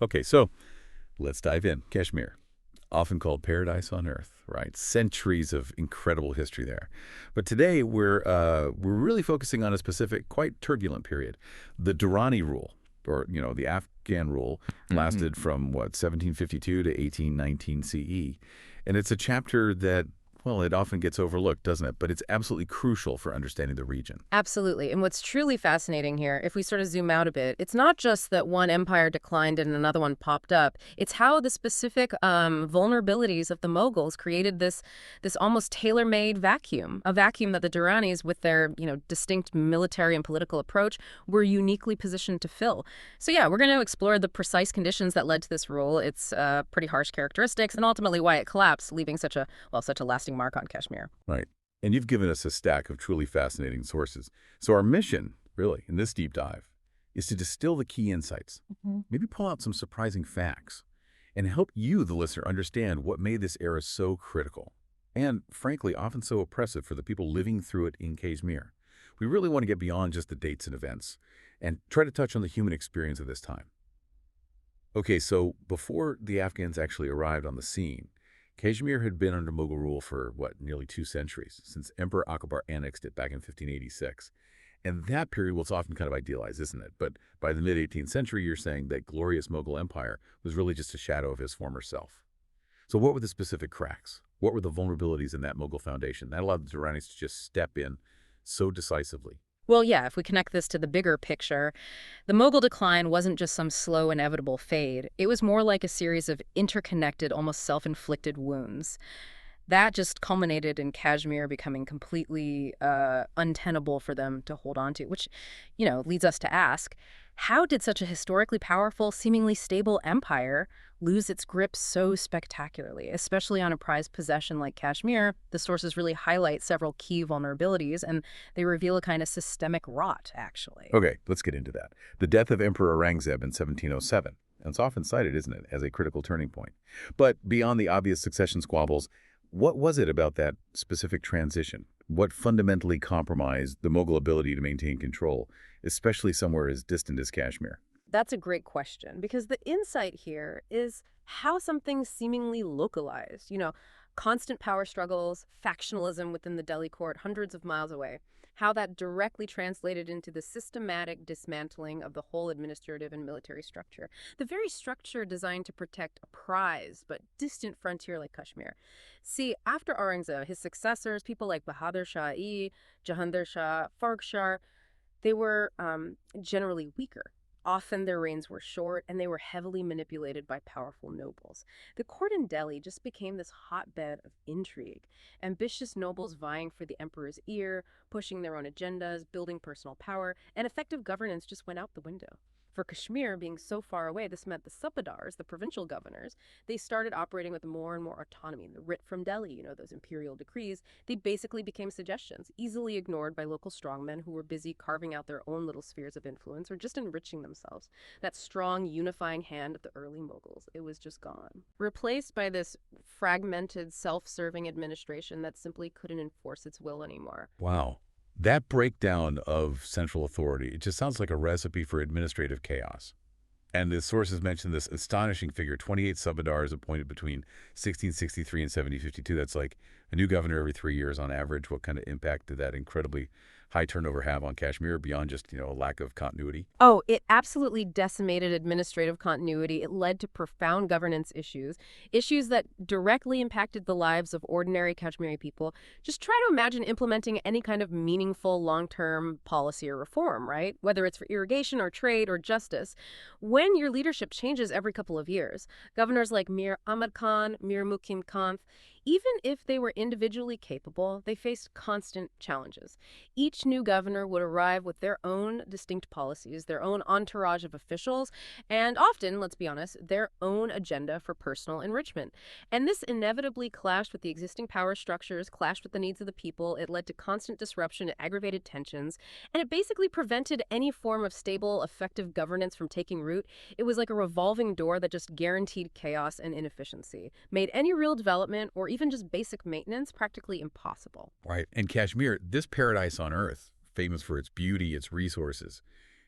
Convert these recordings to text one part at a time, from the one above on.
Okay, so let's dive in. Kashmir, often called paradise on earth, right? Centuries of incredible history there. But today we're really focusing on a specific, quite turbulent period, the Durrani rule, or the Afghan rule, lasted from what 1752 to 1819 CE, and it's a chapter that, well, it often gets overlooked, doesn't it? But it's absolutely crucial for understanding the region. Absolutely. And what's truly fascinating here, if we sort of zoom out a bit, it's not just that one empire declined and another one popped up. It's how the specific vulnerabilities of the Mughals created this almost tailor-made vacuum, a vacuum that the Durranis, with their distinct military and political approach, were uniquely positioned to fill. So yeah, we're going to explore the precise conditions that led to this rule, its pretty harsh characteristics, and ultimately why it collapsed, leaving such a lasting mark on Kashmir. Right. And you've given us a stack of truly fascinating sources. So our mission, really, in this deep dive, is to distill the key insights, maybe pull out some surprising facts, and help you, the listener, understand what made this era so critical and, frankly, often so oppressive for the people living through it in Kashmir. We really want to get beyond just the dates and events and try to touch on the human experience of this time. Okay, so before the Afghans actually arrived on the scene, Kashmir had been under Mughal rule for, nearly 2 centuries, since Emperor Akbar annexed it back in 1586. And that period was often kind of idealized, isn't it? But by the mid-18th century, you're saying that glorious Mughal Empire was really just a shadow of his former self. So what were the specific cracks? What were the vulnerabilities in that Mughal foundation that allowed the Durranis to just step in so decisively? Well, yeah, if we connect this to the bigger picture, the Mughal decline wasn't just some slow, inevitable fade. It was more like a series of interconnected, almost self-inflicted wounds. That just culminated in Kashmir becoming completely untenable for them to hold on to, which, leads us to ask, how did such a historically powerful, seemingly stable empire lose its grip so spectacularly, especially on a prized possession like Kashmir? The sources really highlight several key vulnerabilities, and they reveal a kind of systemic rot, actually. Okay, let's get into that. The death of Emperor Aurangzeb in 1707. And it's often cited, isn't it, as a critical turning point. But beyond the obvious succession squabbles, what was it about that specific transition? What fundamentally compromised the Mughal ability to maintain control, especially somewhere as distant as Kashmir? That's a great question, because the insight here is how something seemingly localized, constant power struggles, factionalism within the Delhi court hundreds of miles away, how that directly translated into the systematic dismantling of the whole administrative and military structure. The very structure designed to protect a prized but distant frontier like Kashmir. See, after Aurangzeb, his successors, people like Bahadur Shah-e, Jahandar Shah, Farkhshar, they were generally weaker. Often their reigns were short, and they were heavily manipulated by powerful nobles. The court in Delhi just became this hotbed of intrigue. Ambitious nobles vying for the emperor's ear, pushing their own agendas, building personal power, and effective governance just went out the window. For Kashmir, being so far away, this meant the subadars, the provincial governors, they started operating with more and more autonomy. The writ from Delhi, those imperial decrees, they basically became suggestions, easily ignored by local strongmen who were busy carving out their own little spheres of influence or just enriching themselves. That strong, unifying hand of the early Mughals, it was just gone. Replaced by this fragmented, self-serving administration that simply couldn't enforce its will anymore. Wow. That breakdown of central authority, it just sounds like a recipe for administrative chaos. And the sources mention this astonishing figure, 28 subadars appointed between 1663 and 1752. That's like a new governor every 3 years on average. What kind of impact did that incredibly high turnover have on Kashmir beyond just, a lack of continuity? Oh, it absolutely decimated administrative continuity. It led to profound governance issues that directly impacted the lives of ordinary Kashmiri people. Just try to imagine implementing any kind of meaningful long-term policy or reform, right? Whether it's for irrigation or trade or justice. When your leadership changes every couple of years, governors like Mir Ahmad Khan, Mir Mukim Khan, even if they were individually capable, they faced constant challenges. Each new governor would arrive with their own distinct policies, their own entourage of officials, and often, let's be honest, their own agenda for personal enrichment. And this inevitably clashed with the existing power structures, clashed with the needs of the people. It led to constant disruption and aggravated tensions, and it basically prevented any form of stable, effective governance from taking root. It was like a revolving door that just guaranteed chaos and inefficiency, made any real development or even just basic maintenance practically impossible. Right. And Kashmir, this paradise on earth, famous for its beauty, its resources,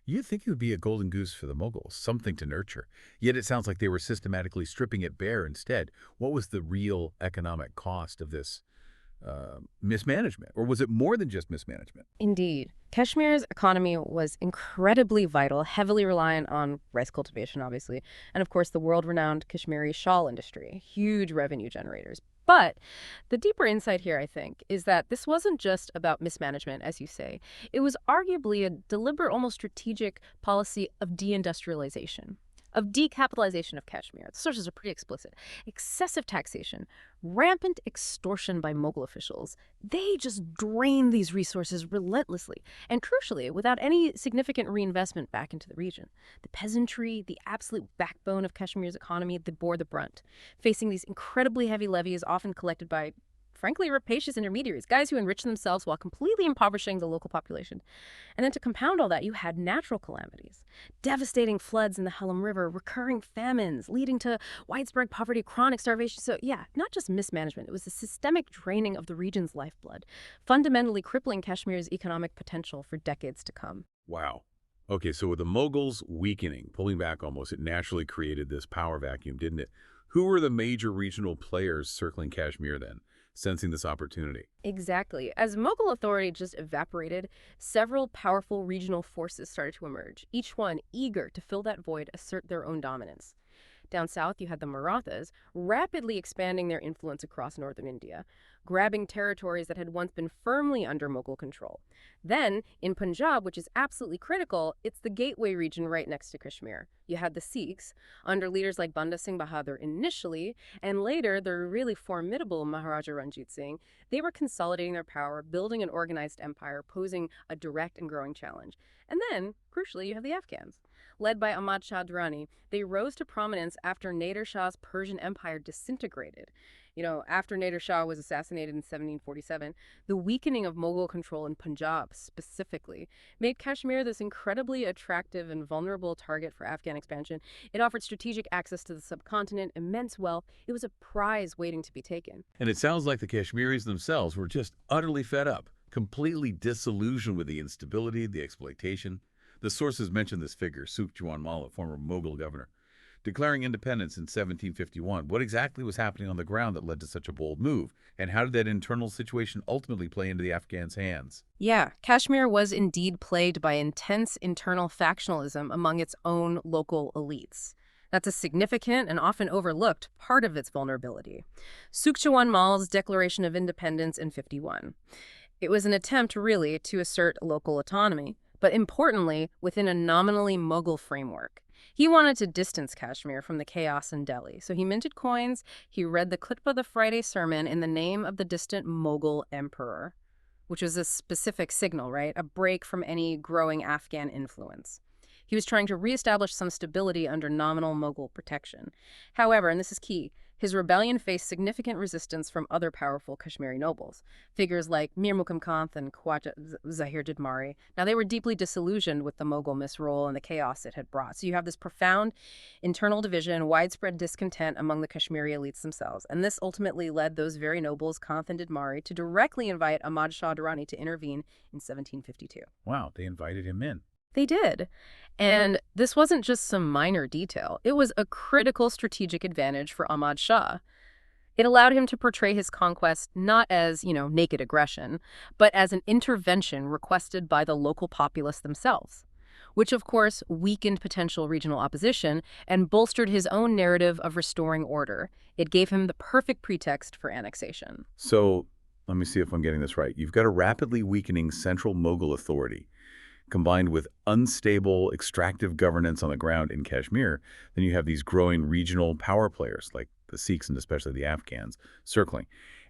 You'd think it would be a golden goose for the Mughals, something to nurture. Yet it sounds like they were systematically stripping it bare instead. What was the real economic cost of this mismanagement? Or was it more than just mismanagement? Indeed. Kashmir's economy was incredibly vital, heavily reliant on rice cultivation, obviously, and of course the world-renowned Kashmiri shawl industry, huge revenue generators. But the deeper insight here, I think, is that this wasn't just about mismanagement, as you say. It was arguably a deliberate, almost strategic policy of deindustrialization, of decapitalization of Kashmir. The sources are pretty explicit. Excessive taxation, rampant extortion by Mughal officials. They just drained these resources relentlessly, and crucially, without any significant reinvestment back into the region. The peasantry, the absolute backbone of Kashmir's economy, they bore the brunt, facing these incredibly heavy levies often collected by, frankly, rapacious intermediaries, guys who enrich themselves while completely impoverishing the local population. And then to compound all that, you had natural calamities, devastating floods in the Hellam River, recurring famines, leading to widespread poverty, chronic starvation. So yeah, not just mismanagement, it was a systemic draining of the region's lifeblood, fundamentally crippling Kashmir's economic potential for decades to come. Wow. Okay, so with the Mughals weakening, pulling back almost, it naturally created this power vacuum, didn't it? Who were the major regional players circling Kashmir then, sensing this opportunity? Exactly. As Mughal authority just evaporated, several powerful regional forces started to emerge, each one eager to fill that void, assert their own dominance. Down south, you had the Marathas, rapidly expanding their influence across northern India, grabbing territories that had once been firmly under Mughal control. Then, in Punjab, which is absolutely critical, it's the gateway region right next to Kashmir. You had the Sikhs, under leaders like Banda Singh Bahadur initially, and later the really formidable Maharaja Ranjit Singh. They were consolidating their power, building an organized empire, posing a direct and growing challenge. And then, crucially, you have the Afghans. Led by Ahmad Shah Durrani, they rose to prominence after Nader Shah's Persian Empire disintegrated. After Nader Shah was assassinated in 1747, the weakening of Mughal control in Punjab specifically made Kashmir this incredibly attractive and vulnerable target for Afghan expansion. It offered strategic access to the subcontinent, immense wealth. It was a prize waiting to be taken. And it sounds like the Kashmiris themselves were just utterly fed up, completely disillusioned with the instability, the exploitation. The sources mention this figure, Sukh Jiwan Mal, a former Mughal governor, declaring independence in 1751. What exactly was happening on the ground that led to such a bold move? And how did that internal situation ultimately play into the Afghans' hands? Yeah, Kashmir was indeed plagued by intense internal factionalism among its own local elites. That's a significant and often overlooked part of its vulnerability. Sukh Jiwan Mal's Declaration of Independence in 51. It was an attempt, really, to assert local autonomy, but importantly, within a nominally Mughal framework. He wanted to distance Kashmir from the chaos in Delhi, so he minted coins, he read the Khutbah, the Friday sermon, in the name of the distant Mughal emperor, which was a specific signal, right? A break from any growing Afghan influence. He was trying to reestablish some stability under nominal Mughal protection. However, and this is key, his rebellion faced significant resistance from other powerful Kashmiri nobles, figures like Mir Mukim Khan and Khwaja Zahir Jidmari. Now, they were deeply disillusioned with the Mughal misrule and the chaos it had brought. So you have this profound internal division, widespread discontent among the Kashmiri elites themselves. And this ultimately led those very nobles, Khan and Jidmari, to directly invite Ahmad Shah Durrani to intervene in 1752. Wow, they invited him in. They did. And this wasn't just some minor detail. It was a critical strategic advantage for Ahmad Shah. It allowed him to portray his conquest not as, naked aggression, but as an intervention requested by the local populace themselves, which of course weakened potential regional opposition and bolstered his own narrative of restoring order. It gave him the perfect pretext for annexation. So, let me see if I'm getting this right. You've got a rapidly weakening central Mughal authority, combined with unstable, extractive governance on the ground in Kashmir. Then you have these growing regional power players like the Sikhs and especially the Afghans circling.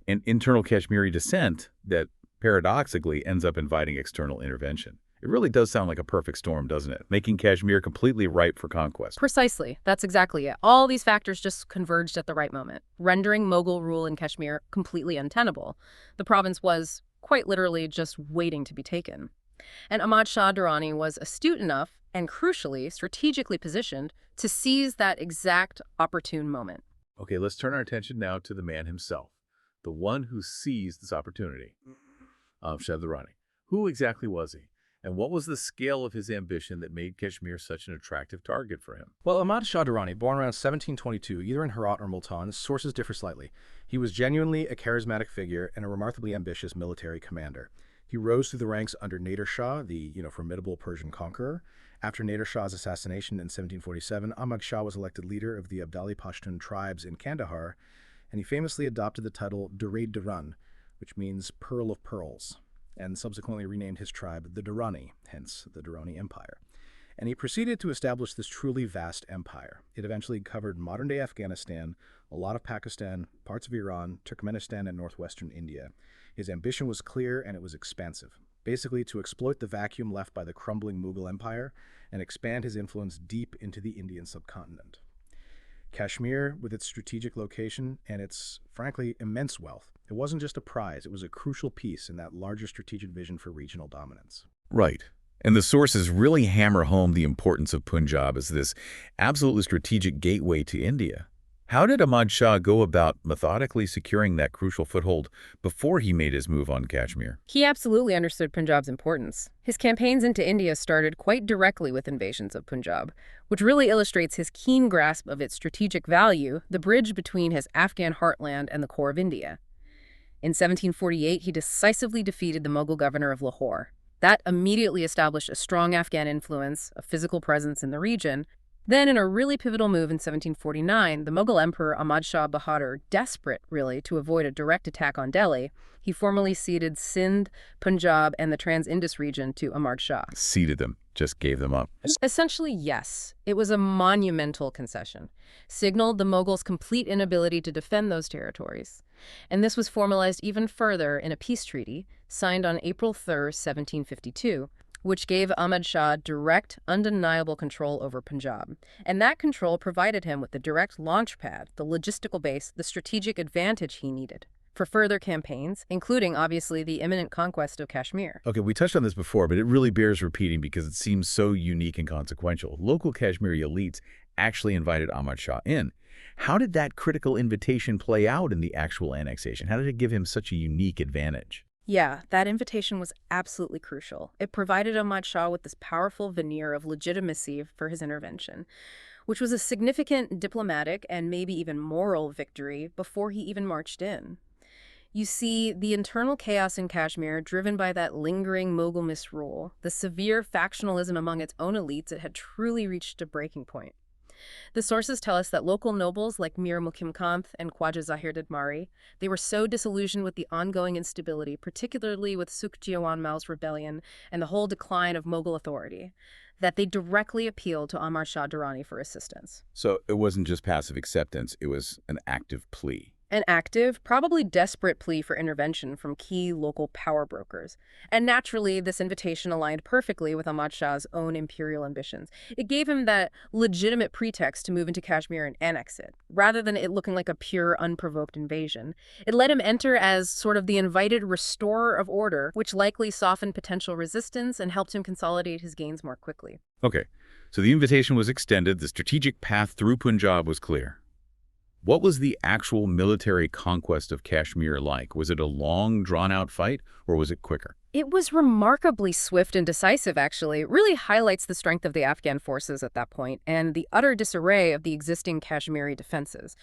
And internal Kashmiri dissent that paradoxically ends up inviting external intervention. It really does sound like a perfect storm, doesn't it? Making Kashmir completely ripe for conquest. Precisely. That's exactly it. All these factors just converged at the right moment, rendering Mughal rule in Kashmir completely untenable. The province was, quite literally, just waiting to be taken. And Ahmad Shah Durrani was astute enough and, crucially, strategically positioned to seize that exact opportune moment. Okay, let's turn our attention now to the man himself, the one who seized this opportunity, Shah Durrani. Who exactly was he? And what was the scale of his ambition that made Kashmir such an attractive target for him? Well, Ahmad Shah Durrani, born around 1722, either in Herat or Multan, sources differ slightly. He was genuinely a charismatic figure and a remarkably ambitious military commander. He rose through the ranks under Nader Shah, the formidable Persian conqueror. After Nader Shah's assassination in 1747, Ahmad Shah was elected leader of the Abdali Pashtun tribes in Kandahar, and he famously adopted the title Durrani Duran, which means Pearl of Pearls, and subsequently renamed his tribe the Durrani, hence the Durrani Empire. And he proceeded to establish this truly vast empire. It eventually covered modern-day Afghanistan, a lot of Pakistan, parts of Iran, Turkmenistan, and northwestern India. His ambition was clear and it was expansive, basically to exploit the vacuum left by the crumbling Mughal Empire and expand his influence deep into the Indian subcontinent. Kashmir, with its strategic location and its, frankly, immense wealth, it wasn't just a prize, it was a crucial piece in that larger strategic vision for regional dominance. Right. And the sources really hammer home the importance of Punjab as this absolutely strategic gateway to India. How did Ahmad Shah go about methodically securing that crucial foothold before he made his move on Kashmir? He absolutely understood Punjab's importance. His campaigns into India started quite directly with invasions of Punjab, which really illustrates his keen grasp of its strategic value, the bridge between his Afghan heartland and the core of India. In 1748, he decisively defeated the Mughal governor of Lahore. That immediately established a strong Afghan influence, a physical presence in the region. Then, in a really pivotal move in 1749, the Mughal Emperor Ahmad Shah Bahadur, desperate, really, to avoid a direct attack on Delhi, he formally ceded Sindh, Punjab, and the Trans-Indus region to Ahmad Shah. Ceded them, just gave them up. Essentially, yes. It was a monumental concession. Signaled the Mughals' complete inability to defend those territories. And this was formalized even further in a peace treaty signed on April 3, 1752, which gave Ahmad Shah direct, undeniable control over Punjab. And that control provided him with the direct launch pad, the logistical base, the strategic advantage he needed for further campaigns, including, obviously, the imminent conquest of Kashmir. Okay, we touched on this before, but it really bears repeating because it seems so unique and consequential. Local Kashmiri elites actually invited Ahmad Shah in. How did that critical invitation play out in the actual annexation? How did it give him such a unique advantage? Yeah, that invitation was absolutely crucial. It provided Ahmad Shah with this powerful veneer of legitimacy for his intervention, which was a significant diplomatic and maybe even moral victory before he even marched in. You see, the internal chaos in Kashmir, driven by that lingering Mughal misrule, the severe factionalism among its own elites, it had truly reached a breaking point. The sources tell us that local nobles like Mir Mukim Kant and Khwaja Zahir Dadmari, they were so disillusioned with the ongoing instability, particularly with Sukh Jiwan Mal's rebellion and the whole decline of Mughal authority, that they directly appealed to Ahmad Shah Durrani for assistance. So it wasn't just passive acceptance, it was an active plea. An active, probably desperate plea for intervention from key local power brokers. And naturally, this invitation aligned perfectly with Ahmad Shah's own imperial ambitions. It gave him that legitimate pretext to move into Kashmir and annex it, rather than it looking like a pure, unprovoked invasion. It let him enter as sort of the invited restorer of order, which likely softened potential resistance and helped him consolidate his gains more quickly. Okay, so the invitation was extended, the strategic path through Punjab was clear. What was the actual military conquest of Kashmir like? Was it a long, drawn-out fight, or was it quicker? It was remarkably swift and decisive, actually. It really highlights the strength of the Afghan forces at that point and the utter disarray of the existing Kashmiri defenses.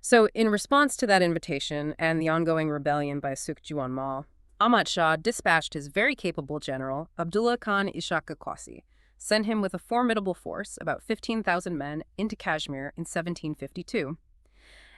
So, in response to that invitation and the ongoing rebellion by Sukh Jiwan Mal, Ahmad Shah dispatched his very capable general, Abdullah Khan Ishaq Qasi, sent him with a formidable force, about 15,000 men, into Kashmir in 1752.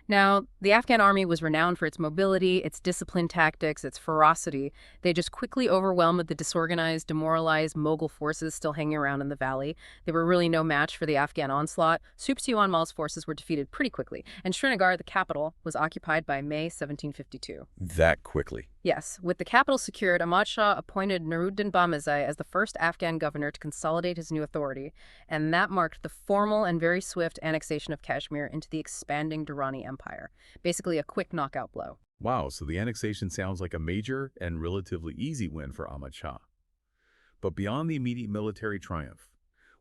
Now, the Afghan army was renowned for its mobility, its disciplined tactics, its ferocity. They just quickly overwhelmed the disorganized, demoralized Mughal forces still hanging around in the valley. They were really no match for the Afghan onslaught. Sukh Jiwan Mal's forces were defeated pretty quickly, and Srinagar, the capital, was occupied by May 1752. That quickly? Yes. With the capital secured, Ahmad Shah appointed Nuruddin Bamizai as the first Afghan governor to consolidate his new authority, and that marked the formal and very swift annexation of Kashmir into the expanding Durrani Empire. Basically a quick knockout blow. Wow, so the annexation sounds like a major and relatively easy win for Ahmad Shah. But beyond the immediate military triumph,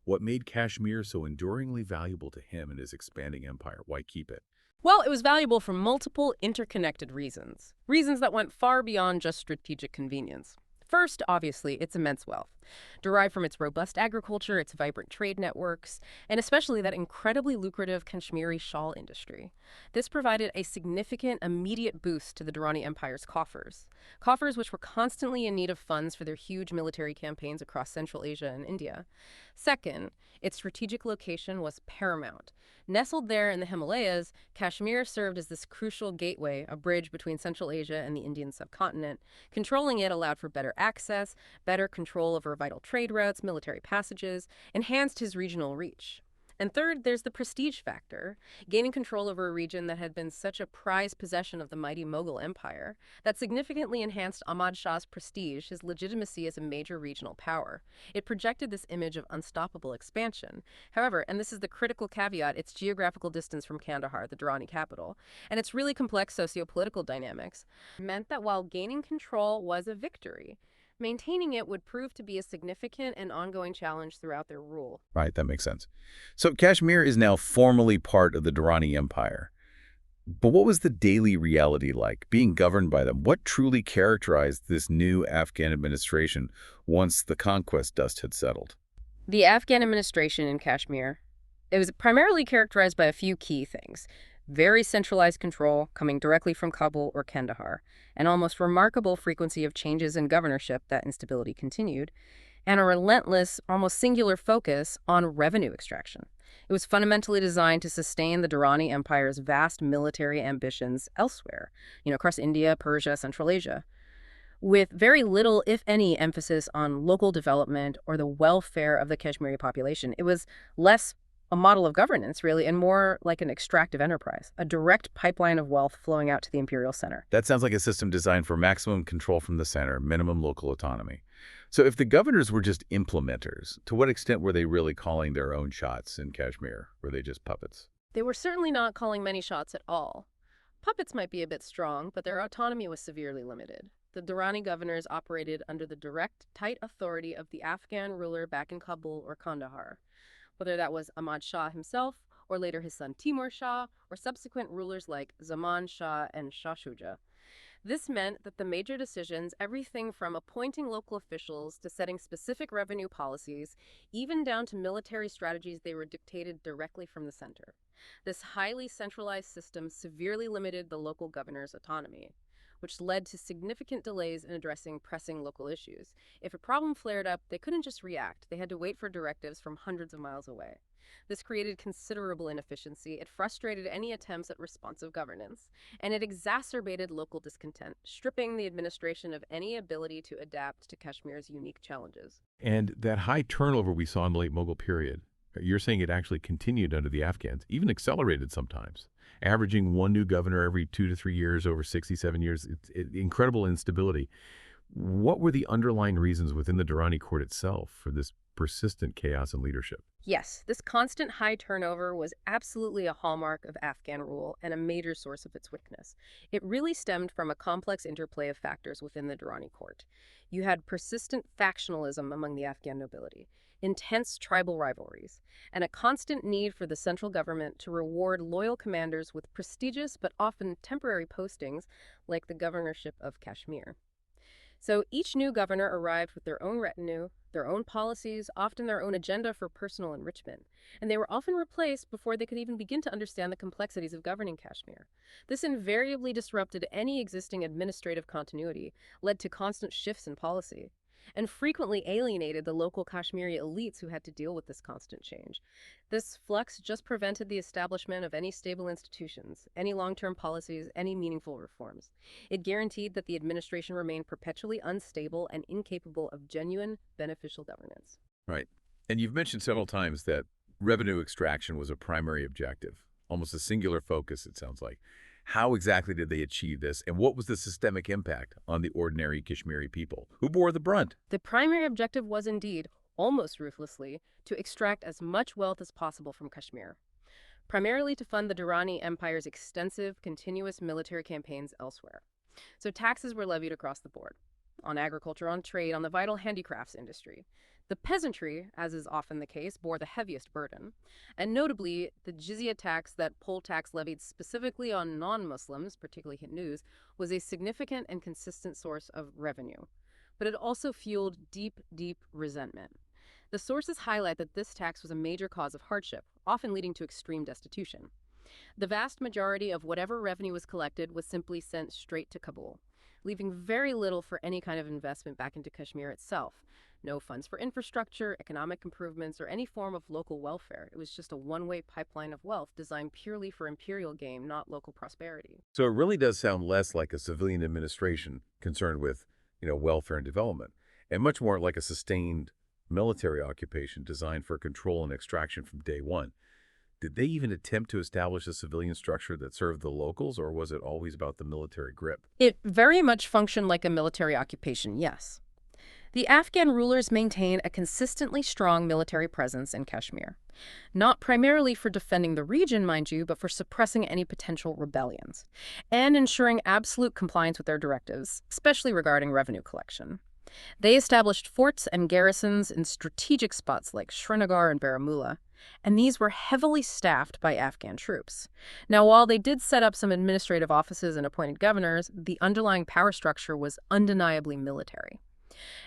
what made Kashmir so enduringly valuable to him and his expanding empire? Why keep it? Well, it was valuable for multiple interconnected reasons. Reasons that went far beyond just strategic convenience. First, obviously, its immense wealth. derived from its robust agriculture, its vibrant trade networks, and especially that incredibly lucrative Kashmiri shawl industry. This provided a significant, immediate boost to the Durrani Empire's coffers which were constantly in need of funds for their huge military campaigns across Central Asia and India. Second, its strategic location was paramount. Nestled there in the Himalayas, Kashmir served as this crucial gateway, a bridge between Central Asia and the Indian subcontinent. Controlling it allowed for better access, better control over vital trade routes, military passages, enhanced his regional reach. And third, there's the prestige factor. Gaining control over a region that had been such a prized possession of the mighty Mughal Empire, that significantly enhanced Ahmad Shah's prestige, his legitimacy as a major regional power. It projected this image of unstoppable expansion. However, and this is the critical caveat, its geographical distance from Kandahar, the Durrani capital, and its really complex socio-political dynamics, meant that while gaining control was a victory, maintaining it would prove to be a significant and ongoing challenge throughout their rule. Right, that makes sense. So Kashmir is now formally part of the Durrani Empire. But what was the daily reality like, being governed by them? What truly characterized this new Afghan administration once the conquest dust had settled? The Afghan administration in Kashmir, it was primarily characterized by a few key things. Very centralized control coming directly from Kabul or Kandahar, an almost remarkable frequency of changes in governorship that instability continued, and a relentless, almost singular focus on revenue extraction. It was fundamentally designed to sustain the Durrani Empire's vast military ambitions elsewhere, across India, Persia, Central Asia, with very little, if any, emphasis on local development or the welfare of the Kashmiri population. It was less a model of governance, really, and more like an extractive enterprise, a direct pipeline of wealth flowing out to the imperial center. That sounds like a system designed for maximum control from the center, minimum local autonomy. So if the governors were just implementers, to what extent were they really calling their own shots in Kashmir? Were they just puppets? They were certainly not calling many shots at all. Puppets might be a bit strong, but their autonomy was severely limited. The Durrani governors operated under the direct, tight authority of the Afghan ruler back in Kabul or Kandahar. Whether that was Ahmad Shah himself, or later his son Timur Shah, or subsequent rulers like Zaman Shah and Shah Shuja. This meant that the major decisions, everything from appointing local officials to setting specific revenue policies, even down to military strategies, they were dictated directly from the center. This highly centralized system severely limited the local governor's autonomy, which led to significant delays in addressing pressing local issues. If a problem flared up, they couldn't just react. They had to wait for directives from hundreds of miles away. This created considerable inefficiency. It frustrated any attempts at responsive governance, and it exacerbated local discontent, stripping the administration of any ability to adapt to Kashmir's unique challenges. And that high turnover we saw in the late Mughal period, you're saying it actually continued under the Afghans, even accelerated sometimes, averaging one new governor every 2 to 3 years over 67 years. It's incredible instability. What were the underlying reasons within the Durrani court itself for this persistent chaos in leadership? Yes, this constant high turnover was absolutely a hallmark of Afghan rule and a major source of its weakness. It really stemmed from a complex interplay of factors within the Durrani court. You had persistent factionalism among the Afghan nobility, intense tribal rivalries, and a constant need for the central government to reward loyal commanders with prestigious but often temporary postings like the governorship of Kashmir. So each new governor arrived with their own retinue, their own policies, often their own agenda for personal enrichment, and they were often replaced before they could even begin to understand the complexities of governing Kashmir. This invariably disrupted any existing administrative continuity, led to constant shifts in policy, and frequently alienated the local Kashmiri elites who had to deal with this constant change. This flux just prevented the establishment of any stable institutions, any long-term policies, any meaningful reforms. It guaranteed that the administration remained perpetually unstable and incapable of genuine, beneficial governance. Right. And you've mentioned several times that revenue extraction was a primary objective, almost a singular focus, it sounds like. How exactly did they achieve this, and what was the systemic impact on the ordinary Kashmiri people? Who bore the brunt? The primary objective was indeed, almost ruthlessly, to extract as much wealth as possible from Kashmir, primarily to fund the Durrani Empire's extensive, continuous military campaigns elsewhere. So taxes were levied across the board, on agriculture, on trade, on the vital handicrafts industry. The peasantry, as is often the case, bore the heaviest burden, and notably, the jizya tax, that poll tax levied specifically on non-Muslims, particularly Hindus, was a significant and consistent source of revenue. but it also fueled deep, deep resentment. The sources highlight that this tax was a major cause of hardship, often leading to extreme destitution. The vast majority of whatever revenue was collected was simply sent straight to Kabul, leaving very little for any kind of investment back into Kashmir itself. No funds for infrastructure, economic improvements, or any form of local welfare. It was just a one-way pipeline of wealth designed purely for imperial gain, not local prosperity. So it really does sound less like a civilian administration concerned with, welfare and development, and much more like a sustained military occupation designed for control and extraction from day one. Did they even attempt to establish a civilian structure that served the locals, or was it always about the military grip? It very much functioned like a military occupation, yes. The Afghan rulers maintain a consistently strong military presence in Kashmir. Not primarily for defending the region, mind you, but for suppressing any potential rebellions and ensuring absolute compliance with their directives, especially regarding revenue collection. They established forts and garrisons in strategic spots like Srinagar and Baramulla, and these were heavily staffed by Afghan troops. Now, while they did set up some administrative offices and appointed governors, the underlying power structure was undeniably military.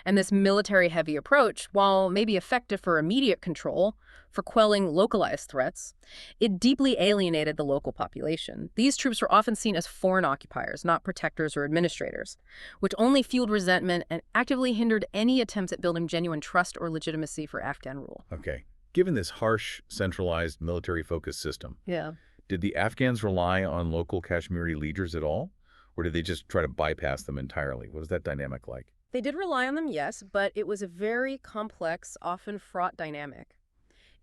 And this military-heavy approach, while maybe effective for immediate control, for quelling localized threats, it deeply alienated the local population. These troops were often seen as foreign occupiers, not protectors or administrators, which only fueled resentment and actively hindered any attempts at building genuine trust or legitimacy for Afghan rule. Okay. Given this harsh, centralized, military-focused system, did the Afghans rely on local Kashmiri leaders at all? Or did they just try to bypass them entirely? What was that dynamic like? They did rely on them, yes, but it was a very complex, often fraught dynamic.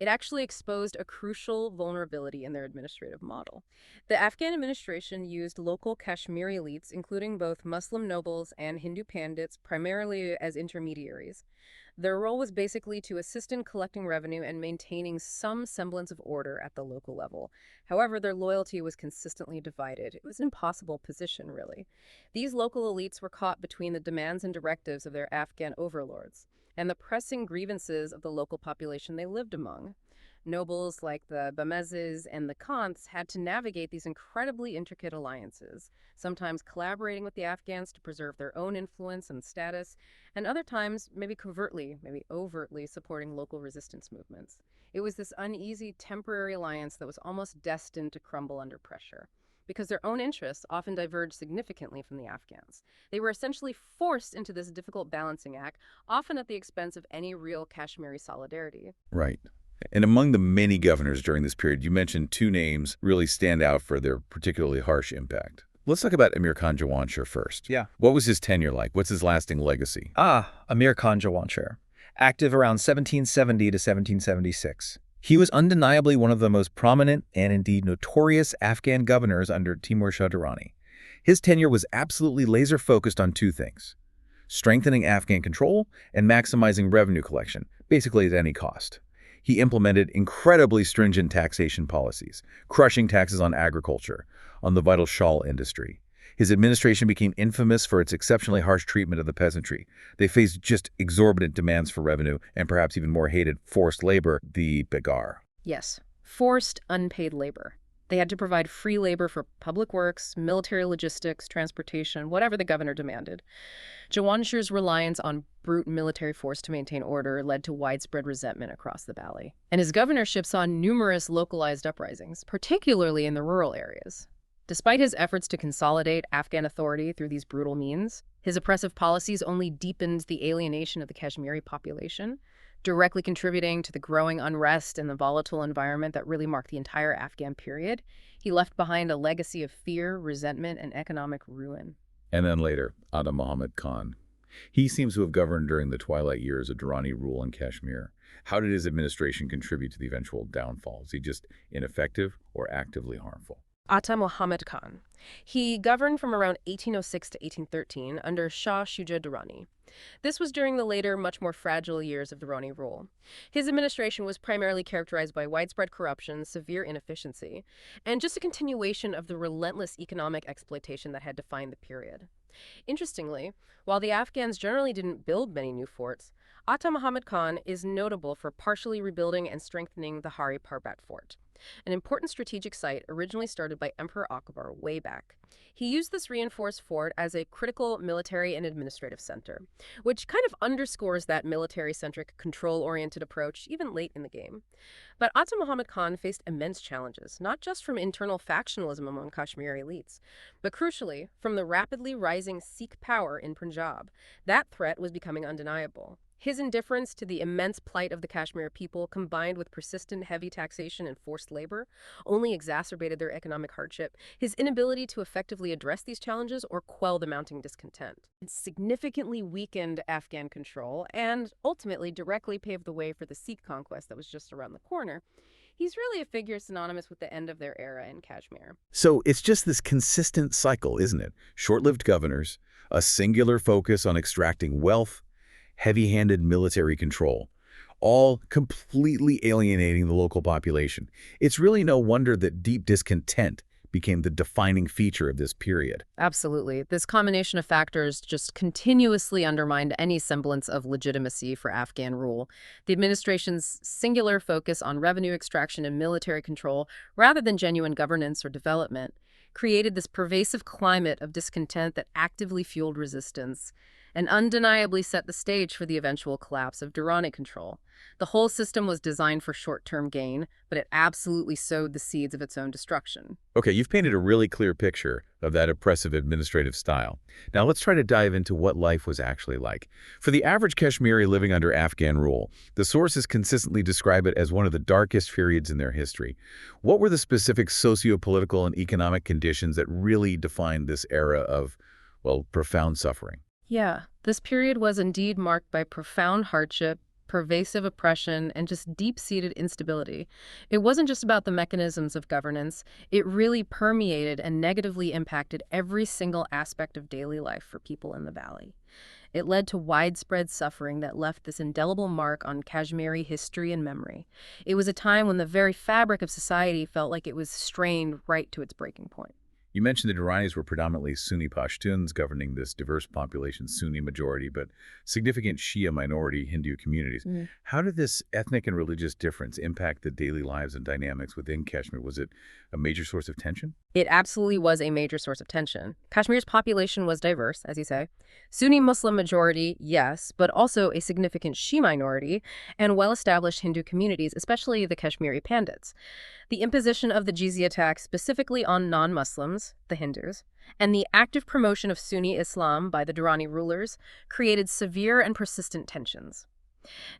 It actually exposed a crucial vulnerability in their administrative model. The Afghan administration used local Kashmiri elites, including both Muslim nobles and Hindu pandits, primarily as intermediaries. Their role was basically to assist in collecting revenue and maintaining some semblance of order at the local level. However, their loyalty was consistently divided. It was an impossible position, really. These local elites were caught between the demands and directives of their Afghan overlords and the pressing grievances of the local population they lived among. Nobles like the Bamezes and the Khans had to navigate these incredibly intricate alliances, sometimes collaborating with the Afghans to preserve their own influence and status, and other times maybe covertly, maybe overtly supporting local resistance movements. It was this uneasy, temporary alliance that was almost destined to crumble under pressure, because their own interests often diverged significantly from the Afghans. They were essentially forced into this difficult balancing act, often at the expense of any real Kashmiri solidarity. Right. And among the many governors during this period, you mentioned two names really stand out for their particularly harsh impact. Let's talk about Amir Khan Jawansher first. Yeah. What was his tenure like? What's his lasting legacy? Amir Khan Jawansher, active around 1770 to 1776. He was undeniably one of the most prominent and indeed notorious Afghan governors under Timur Shah Durrani. His tenure was absolutely laser-focused on two things: strengthening Afghan control and maximizing revenue collection, basically at any cost. He implemented incredibly stringent taxation policies, crushing taxes on agriculture, on the vital shawl industry. His administration became infamous for its exceptionally harsh treatment of the peasantry. They faced just exorbitant demands for revenue and perhaps even more hated forced labor, the begar. Yes, forced unpaid labor. They had to provide free labor for public works, military logistics, transportation, whatever the governor demanded. Jawansher's reliance on brute military force to maintain order led to widespread resentment across the valley. And his governorship saw numerous localized uprisings, particularly in the rural areas. Despite his efforts to consolidate Afghan authority through these brutal means, his oppressive policies only deepened the alienation of the Kashmiri population, directly contributing to the growing unrest and the volatile environment that really marked the entire Afghan period. He left behind a legacy of fear, resentment, and economic ruin. And then later, Ata Muhammad Khan. He seems to have governed during the twilight years of Durrani rule in Kashmir. How did his administration contribute to the eventual downfall? Was he just ineffective or actively harmful? Ata Muhammad Khan. He governed from around 1806 to 1813 under Shah Shuja Durrani. This was during the later, much more fragile years of Durrani rule. His administration was primarily characterized by widespread corruption, severe inefficiency, and just a continuation of the relentless economic exploitation that had defined the period. Interestingly, while the Afghans generally didn't build many new forts, Ata Muhammad Khan is notable for partially rebuilding and strengthening the Hari Parbat fort. an important strategic site originally started by Emperor Akbar way back. He used this reinforced fort as a critical military and administrative center, which kind of underscores that military-centric, control-oriented approach even late in the game. But Ata Muhammad Khan faced immense challenges, not just from internal factionalism among Kashmiri elites, but crucially, from the rapidly rising Sikh power in Punjab. That threat was becoming undeniable. His indifference to the immense plight of the Kashmir people, combined with persistent heavy taxation and forced labor, only exacerbated their economic hardship. His inability to effectively address these challenges or quell the mounting discontent. It significantly weakened Afghan control and ultimately directly paved the way for the Sikh conquest that was just around the corner. He's really a figure synonymous with the end of their era in Kashmir. So it's just this consistent cycle, isn't it? Short-lived governors, a singular focus on extracting wealth, heavy-handed military control, all completely alienating the local population. It's really no wonder that deep discontent became the defining feature of this period. Absolutely. This combination of factors just continuously undermined any semblance of legitimacy for Afghan rule. The administration's singular focus on revenue extraction and military control, rather than genuine governance or development, created this pervasive climate of discontent that actively fueled resistance and undeniably set the stage for the eventual collapse of Durrani control. The whole system was designed for short-term gain, but it absolutely sowed the seeds of its own destruction. Okay, you've painted a really clear picture of that oppressive administrative style. Now let's try to dive into what life was actually like. For the average Kashmiri living under Afghan rule, the sources consistently describe it as one of the darkest periods in their history. What were the specific socio-political and economic conditions that really defined this era of, well, profound suffering? Yeah, this period was indeed marked by profound hardship, pervasive oppression, and just deep-seated instability. It wasn't just about the mechanisms of governance. It really permeated and negatively impacted every single aspect of daily life for people in the valley. It led to widespread suffering that left this indelible mark on Kashmiri history and memory. It was a time when the very fabric of society felt like it was strained right to its breaking point. You mentioned the Durranis were predominantly Sunni Pashtuns governing this diverse population, Sunni majority, but significant Shia minority Hindu communities. How did this ethnic and religious difference impact the daily lives and dynamics within Kashmir? Was it a major source of tension? It absolutely was a major source of tension. Kashmir's population was diverse, as you say. Sunni Muslim majority, yes, but also a significant Shia minority and well-established Hindu communities, especially the Kashmiri Pandits. The imposition of the jizya tax specifically on non-Muslims, the Hindus, and the active promotion of Sunni Islam by the Durrani rulers created severe and persistent tensions.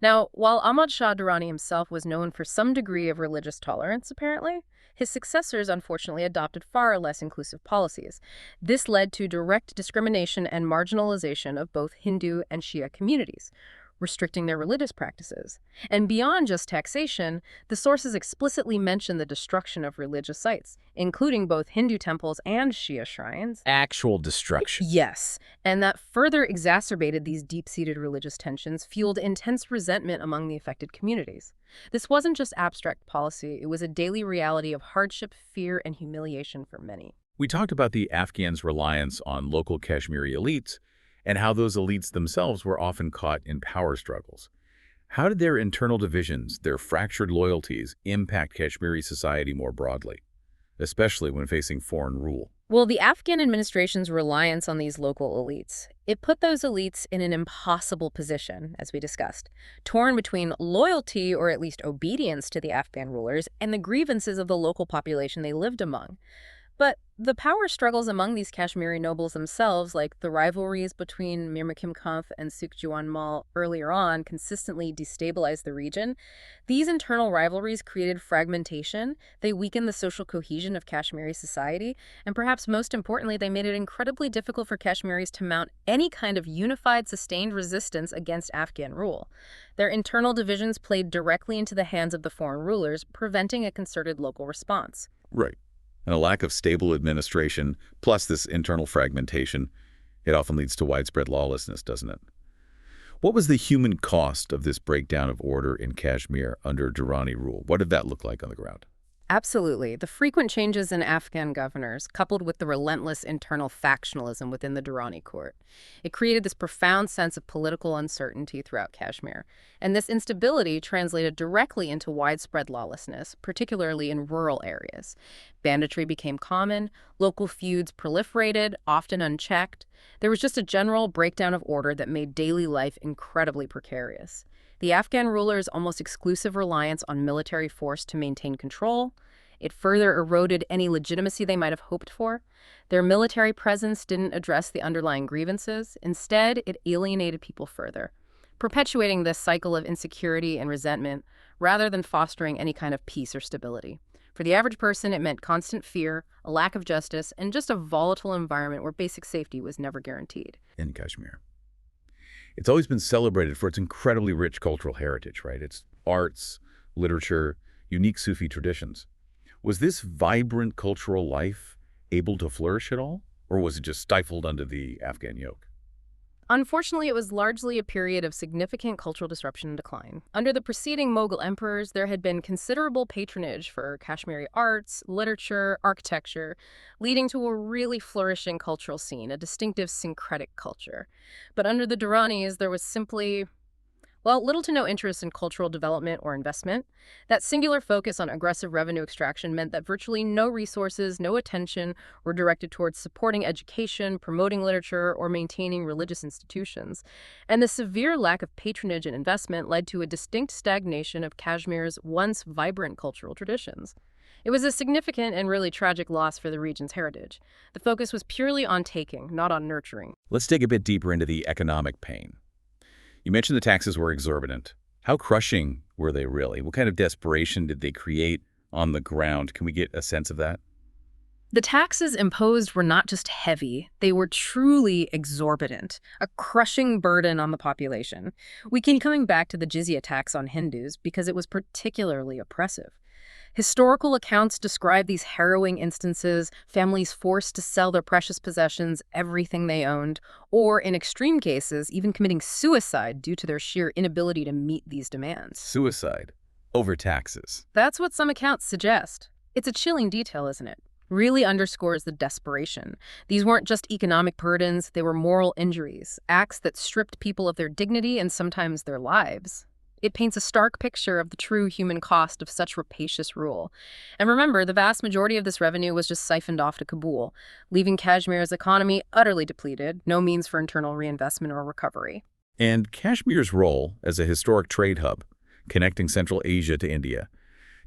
Now, while Ahmad Shah Durrani himself was known for some degree of religious tolerance, apparently, his successors unfortunately adopted far less inclusive policies. This led to direct discrimination and marginalization of both Hindu and Shia communities, restricting their religious practices. And beyond just taxation, the sources explicitly mention the destruction of religious sites, including both Hindu temples and Shia shrines. Actual destruction. Yes, and that further exacerbated these deep-seated religious tensions, fueled intense resentment among the affected communities. This wasn't just abstract policy, it was a daily reality of hardship, fear, and humiliation for many. We talked about the Afghans' reliance on local Kashmiri elites and how those elites themselves were often caught in power struggles. How did their internal divisions, their fractured loyalties, impact Kashmiri society more broadly, especially when facing foreign rule? Well, the Afghan administration's reliance on these local elites, it put those elites in an impossible position, as we discussed, torn between loyalty or at least obedience to the Afghan rulers and the grievances of the local population they lived among. But the power struggles among these Kashmiri nobles themselves, like the rivalries between Mir Mukim Khanth and Sukh Jiwan Mal earlier on, consistently destabilized the region. These internal rivalries created fragmentation, they weakened the social cohesion of Kashmiri society, and perhaps most importantly, they made it incredibly difficult for Kashmiris to mount any kind of unified, sustained resistance against Afghan rule. Their internal divisions played directly into the hands of the foreign rulers, preventing a concerted local response. Right. And a lack of stable administration, plus this internal fragmentation, it often leads to widespread lawlessness, doesn't it? What was the human cost of this breakdown of order in Kashmir under Durrani rule? What did that look like on the ground? Absolutely. The frequent changes in Afghan governors, coupled with the relentless internal factionalism within the Durrani court, it created this profound sense of political uncertainty throughout Kashmir. And this instability translated directly into widespread lawlessness, particularly in rural areas. Banditry became common, local feuds proliferated, often unchecked. There was just a general breakdown of order that made daily life incredibly precarious. The Afghan rulers' almost exclusive reliance on military force to maintain control. It further eroded any legitimacy they might have hoped for. Their military presence didn't address the underlying grievances. Instead, it alienated people further, perpetuating this cycle of insecurity and resentment rather than fostering any kind of peace or stability. For the average person, it meant constant fear, a lack of justice, and just a volatile environment where basic safety was never guaranteed. In Kashmir. It's always been celebrated for its incredibly rich cultural heritage, right? Its arts, literature, unique Sufi traditions. Was this vibrant cultural life able to flourish at all? Or was it just stifled under the Afghan yoke? Unfortunately, it was largely a period of significant cultural disruption and decline. Under the preceding Mughal emperors, there had been considerable patronage for Kashmiri arts, literature, architecture, leading to a really flourishing cultural scene, a distinctive syncretic culture. But under the Durranis, there was simply, well, little to no interest in cultural development or investment. That singular focus on aggressive revenue extraction meant that virtually no resources, no attention were directed towards supporting education, promoting literature, or maintaining religious institutions. And the severe lack of patronage and investment led to a distinct stagnation of Kashmir's once vibrant cultural traditions. It was a significant and really tragic loss for the region's heritage. The focus was purely on taking, not on nurturing. Let's dig a bit deeper into the economic pain. You mentioned the taxes were exorbitant. How crushing were they really? What kind of desperation did they create on the ground? Can we get a sense of that? The taxes imposed were not just heavy, they were truly exorbitant, a crushing burden on the population. We keep coming back to the jizya tax on Hindus because it was particularly oppressive. Historical accounts describe these harrowing instances, families forced to sell their precious possessions, everything they owned, or in extreme cases, even committing suicide due to their sheer inability to meet these demands. Suicide over taxes. That's what some accounts suggest. It's a chilling detail, isn't it? Really underscores the desperation. These weren't just economic burdens, they were moral injuries, acts that stripped people of their dignity and sometimes their lives. It paints a stark picture of the true human cost of such rapacious rule. And remember, the vast majority of this revenue was just siphoned off to Kabul, leaving Kashmir's economy utterly depleted, no means for internal reinvestment or recovery. And Kashmir's role as a historic trade hub, connecting Central Asia to India,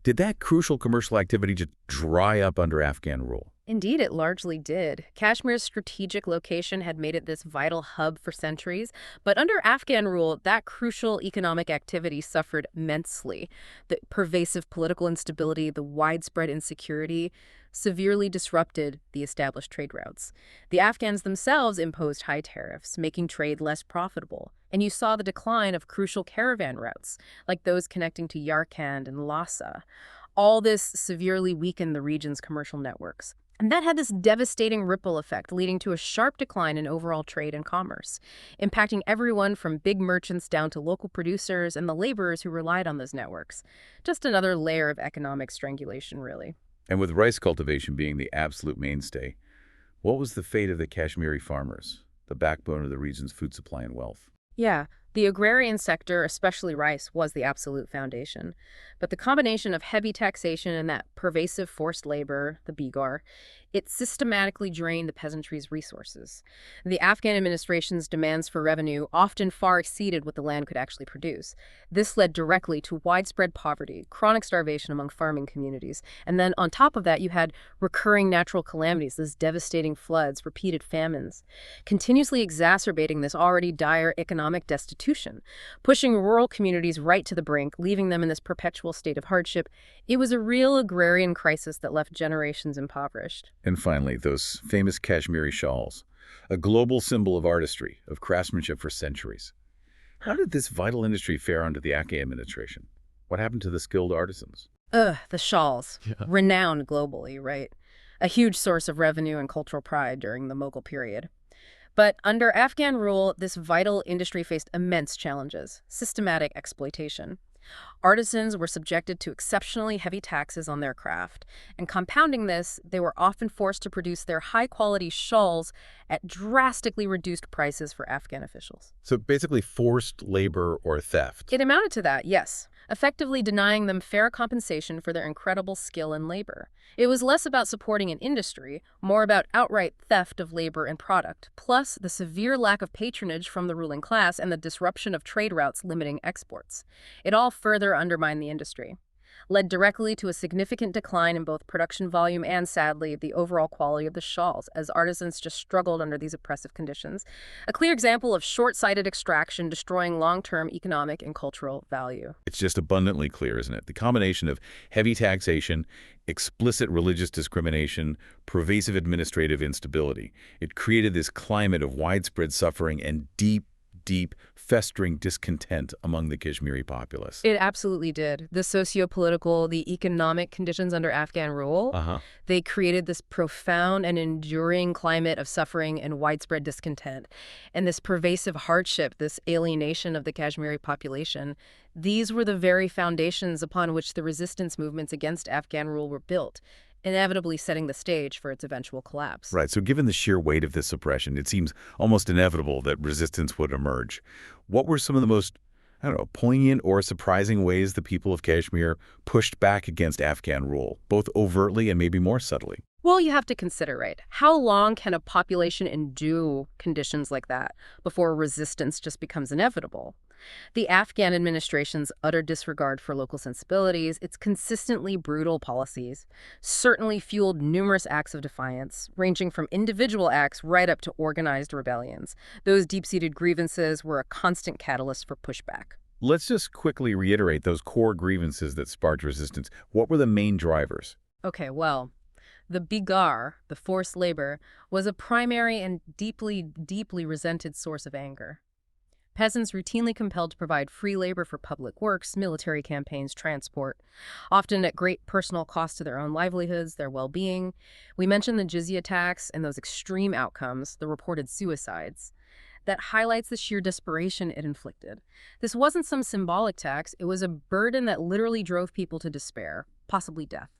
did that crucial commercial activity just dry up under Afghan rule? Indeed, it largely did. Kashmir's strategic location had made it this vital hub for centuries, but under Afghan rule, that crucial economic activity suffered immensely. The pervasive political instability, the widespread insecurity, severely disrupted the established trade routes. The Afghans themselves imposed high tariffs, making trade less profitable. And you saw the decline of crucial caravan routes, like those connecting to Yarkand and Lhasa. All this severely weakened the region's commercial networks. And that had this devastating ripple effect, leading to a sharp decline in overall trade and commerce, impacting everyone from big merchants down to local producers and the laborers who relied on those networks. Just another layer of economic strangulation, really. And with rice cultivation being the absolute mainstay, what was the fate of the Kashmiri farmers, the backbone of the region's food supply and wealth? Yeah, the agrarian sector, especially rice, was the absolute foundation. But the combination of heavy taxation and that pervasive forced labor, the Bigar, it systematically drained the peasantry's resources. The Afghan administration's demands for revenue often far exceeded what the land could actually produce. This led directly to widespread poverty, chronic starvation among farming communities. And then on top of that, you had recurring natural calamities, those devastating floods, repeated famines, continuously exacerbating this already dire economic destitution, pushing rural communities right to the brink, leaving them in this perpetual state of hardship. It was a real agrarian crisis that left generations impoverished. And finally, those famous Kashmiri shawls, a global symbol of artistry, of craftsmanship for centuries. How did this vital industry fare under the Afghan administration? What happened to the skilled artisans? The shawls. Yeah. Renowned globally, right? A huge source of revenue and cultural pride during the Mughal period. But under Afghan rule, this vital industry faced immense challenges, systematic exploitation. Artisans were subjected to exceptionally heavy taxes on their craft, and compounding this, they were often forced to produce their high-quality shawls at drastically reduced prices for Afghan officials. So basically forced labor or theft. It amounted to that, yes, effectively denying them fair compensation for their incredible skill and labor. It was less about supporting an industry, more about outright theft of labor and product, plus the severe lack of patronage from the ruling class and the disruption of trade routes limiting exports. It all further undermined the industry, led directly to a significant decline in both production volume and, sadly, the overall quality of the shawls, as artisans just struggled under these oppressive conditions. A clear example of short-sighted extraction destroying long-term economic and cultural value. It's just abundantly clear, isn't it? The combination of heavy taxation, explicit religious discrimination, pervasive administrative instability. It created this climate of widespread suffering and deep, festering discontent among the Kashmiri populace. It absolutely did. The socio-political, the economic conditions under Afghan rule, they created this profound and enduring climate of suffering and widespread discontent. And this pervasive hardship, this alienation of the Kashmiri population, these were the very foundations upon which the resistance movements against Afghan rule were built, inevitably setting the stage for its eventual collapse. Right, so given the sheer weight of this oppression, it seems almost inevitable that resistance would emerge. What were some of the most, poignant or surprising ways the people of Kashmir pushed back against Afghan rule, both overtly and maybe more subtly? Well, you have to consider, right, how long can a population endure conditions like that before resistance just becomes inevitable? The Afghan administration's utter disregard for local sensibilities, its consistently brutal policies, certainly fueled numerous acts of defiance, ranging from individual acts right up to organized rebellions. Those deep-seated grievances were a constant catalyst for pushback. Let's just quickly reiterate those core grievances that sparked resistance. What were the main drivers? Okay, well, the bigar, the forced labor, was a primary and deeply resented source of anger. Peasants routinely compelled to provide free labor for public works, military campaigns, transport, often at great personal cost to their own livelihoods, their well-being. We mentioned the jizya tax and those extreme outcomes, the reported suicides. That highlights the sheer desperation it inflicted. This wasn't some symbolic tax, it was a burden that literally drove people to despair, possibly death.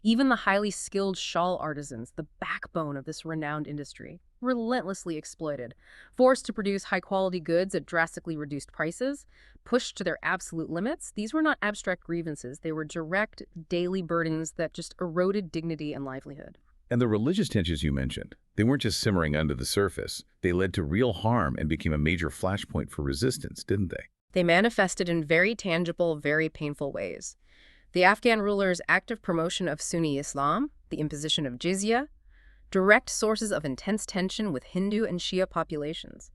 Even the highly skilled shawl artisans, the backbone of this renowned industry, relentlessly exploited, forced to produce high-quality goods at drastically reduced prices, pushed to their absolute limits. These were not abstract grievances. They were direct, daily burdens that just eroded dignity and livelihood. And the religious tensions you mentioned, they weren't just simmering under the surface. They led to real harm and became a major flashpoint for resistance, didn't they? They manifested in very tangible, very painful ways. The Afghan rulers' active promotion of Sunni Islam, the imposition of jizya, direct sources of intense tension with Hindu and Shia populations.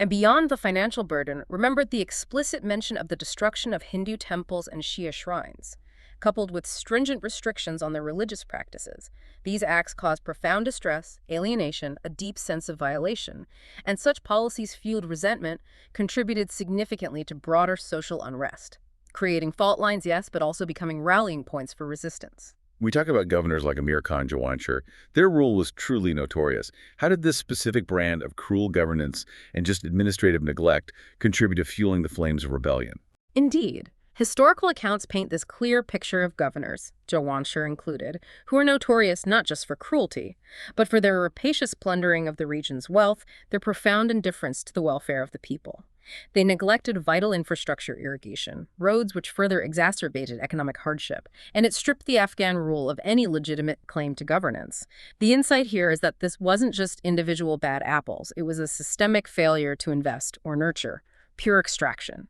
And beyond the financial burden, remember the explicit mention of the destruction of Hindu temples and Shia shrines, coupled with stringent restrictions on their religious practices. These acts caused profound distress, alienation, a deep sense of violation, and such policies fueled resentment, contributed significantly to broader social unrest, creating fault lines, yes, but also becoming rallying points for resistance. We talk about governors like Amir Khan Jawansher. Their rule was truly notorious. How did this specific brand of cruel governance and just administrative neglect contribute to fueling the flames of rebellion? Indeed. Historical accounts paint this clear picture of governors, Jawansher included, who are notorious not just for cruelty, but for their rapacious plundering of the region's wealth, their profound indifference to the welfare of the people. They neglected vital infrastructure irrigation, roads which further exacerbated economic hardship, and it stripped the Afghan rule of any legitimate claim to governance. The insight here is that this wasn't just individual bad apples, it was a systemic failure to invest or nurture, pure extraction.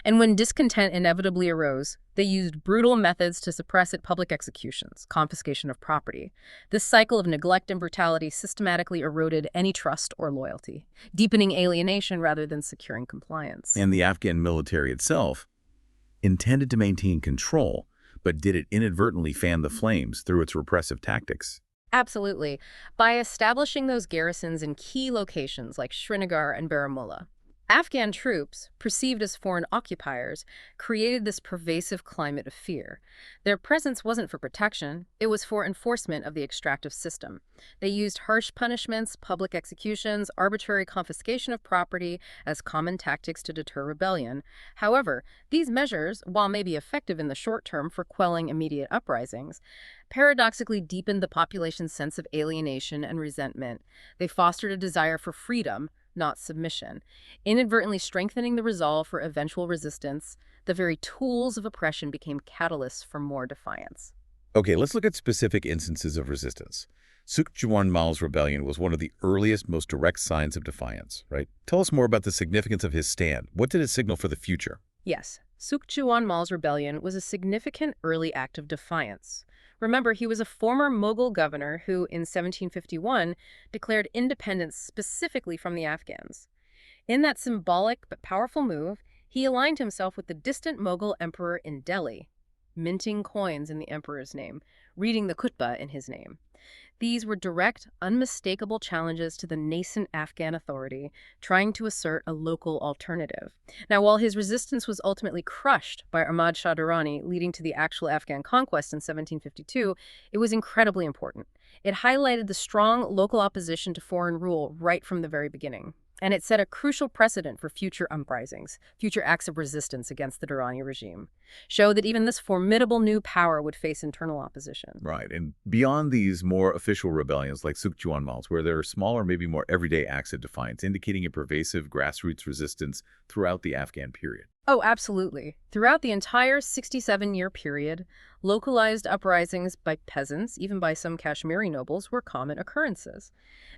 And when discontent inevitably arose, they used brutal methods to suppress it: public executions, confiscation of property. This cycle of neglect and brutality systematically eroded any trust or loyalty, deepening alienation rather than securing compliance. And the Afghan military itself intended to maintain control, but did it inadvertently fan the flames through its repressive tactics? Absolutely. By establishing those garrisons in key locations like Srinagar and Baramulla, Afghan troops, perceived as foreign occupiers, created this pervasive climate of fear. Their presence wasn't for protection, it was for enforcement of the extractive system. They used harsh punishments, public executions, arbitrary confiscation of property as common tactics to deter rebellion. However, these measures, while maybe effective in the short term for quelling immediate uprisings, paradoxically deepened the population's sense of alienation and resentment. They fostered a desire for freedom, not submission, inadvertently strengthening the resolve for eventual resistance. The very tools of oppression became catalysts for more defiance. Okay, let's look at specific instances of resistance. Sukh Jiwan Mal's rebellion was one of the earliest, most direct signs of defiance, right? Tell us more about the significance of his stand. What did it signal for the future? Yes, Sukh Jiwan Mal's rebellion was a significant early act of defiance. Remember, he was a former Mughal governor who, in 1751, declared independence specifically from the Afghans. In that symbolic but powerful move, he aligned himself with the distant Mughal emperor in Delhi, minting coins in the emperor's name, reading the khutbah in his name. These were direct, unmistakable challenges to the nascent Afghan authority, trying to assert a local alternative. Now, while his resistance was ultimately crushed by Ahmad Shah Durrani, leading to the actual Afghan conquest in 1752, it was incredibly important. It highlighted the strong local opposition to foreign rule right from the very beginning. And it set a crucial precedent for future uprisings, future acts of resistance against the Durrani regime, showed that even this formidable new power would face internal opposition. Right, and beyond these more official rebellions like Sukh Jiwan Mal's, where there are smaller, maybe more everyday acts of defiance, indicating a pervasive grassroots resistance throughout the Afghan period. Oh, absolutely. Throughout the entire 67-year period, localized uprisings by peasants, even by some Kashmiri nobles, were common occurrences.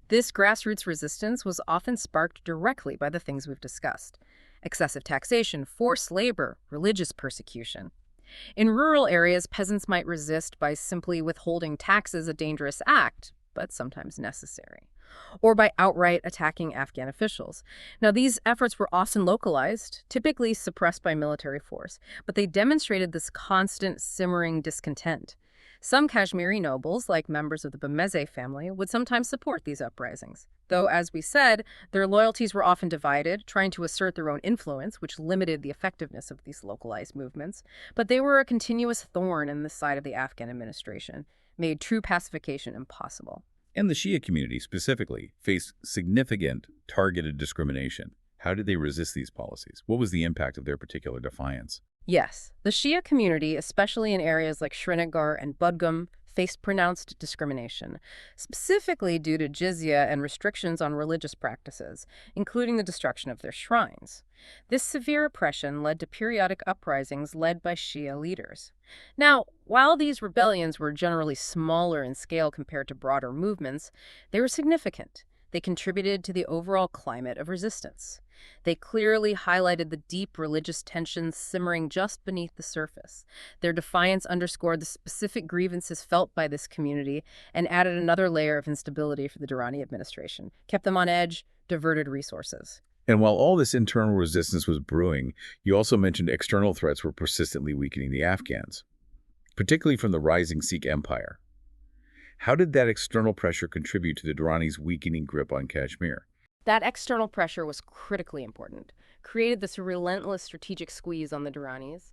This grassroots resistance was often sparked directly by the things we've discussed: excessive taxation, forced labor, religious persecution. In rural areas, peasants might resist by simply withholding taxes, a dangerous act, but sometimes necessary, or by outright attacking Afghan officials. Now, these efforts were often localized, typically suppressed by military force, but they demonstrated this constant, simmering discontent. Some Kashmiri nobles, like members of the Bemeze family, would sometimes support these uprisings, though, as we said, their loyalties were often divided, trying to assert their own influence, which limited the effectiveness of these localized movements. But they were a continuous thorn in the side of the Afghan administration, made true pacification impossible. And the Shia community, specifically, faced significant targeted discrimination. How did they resist these policies? What was the impact of their particular defiance? Yes, the Shia community, especially in areas like Srinagar and Budgam, faced pronounced discrimination, specifically due to jizya and restrictions on religious practices, including the destruction of their shrines. This severe oppression led to periodic uprisings led by Shia leaders. Now, while these rebellions were generally smaller in scale compared to broader movements, they were significant. They contributed to the overall climate of resistance. They clearly highlighted the deep religious tensions simmering just beneath the surface. Their defiance underscored the specific grievances felt by this community and added another layer of instability for the Durrani administration, kept them on edge, diverted resources. And while all this internal resistance was brewing, you also mentioned external threats were persistently weakening the Afghans, particularly from the rising Sikh Empire. How did that external pressure contribute to the Durrani's weakening grip on Kashmir? That external pressure was critically important, created this relentless strategic squeeze on the Durranis.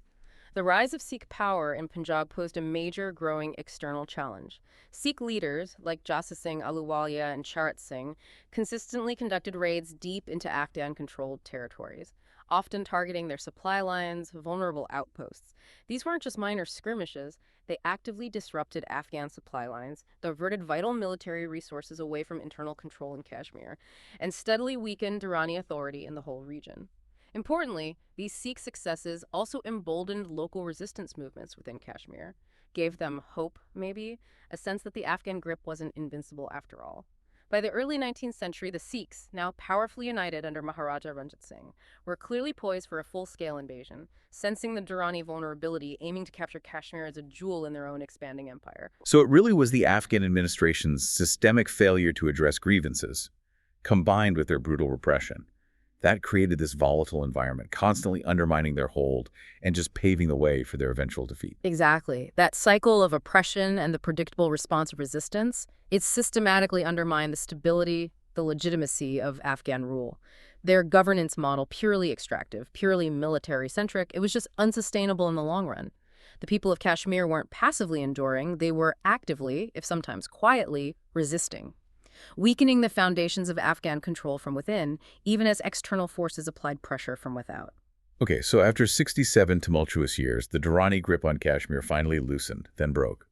The rise of Sikh power in Punjab posed a major growing external challenge. Sikh leaders, like Jassa Singh Ahluwalia and Charat Singh, consistently conducted raids deep into Afghan-controlled territories, often targeting their supply lines, vulnerable outposts. These weren't just minor skirmishes. They actively disrupted Afghan supply lines, diverted vital military resources away from internal control in Kashmir, and steadily weakened Durrani authority in the whole region. Importantly, these Sikh successes also emboldened local resistance movements within Kashmir, gave them hope, maybe, a sense that the Afghan grip wasn't invincible after all. By the early 19th century, the Sikhs, now powerfully united under Maharaja Ranjit Singh, were clearly poised for a full-scale invasion, sensing the Durrani vulnerability, aiming to capture Kashmir as a jewel in their own expanding empire. So it really was the Afghan administration's systemic failure to address grievances, combined with their brutal repression, that created this volatile environment, constantly undermining their hold and just paving the way for their eventual defeat. Exactly. That cycle of oppression and the predictable response of resistance, it systematically undermined the stability, the legitimacy of Afghan rule. Their governance model, purely extractive, purely military-centric, it was just unsustainable in the long run. The people of Kashmir weren't passively enduring, they were actively, if sometimes quietly, resisting, weakening the foundations of Afghan control from within, even as external forces applied pressure from without. Okay, so after 67 tumultuous years, the Durrani grip on Kashmir finally loosened, then broke.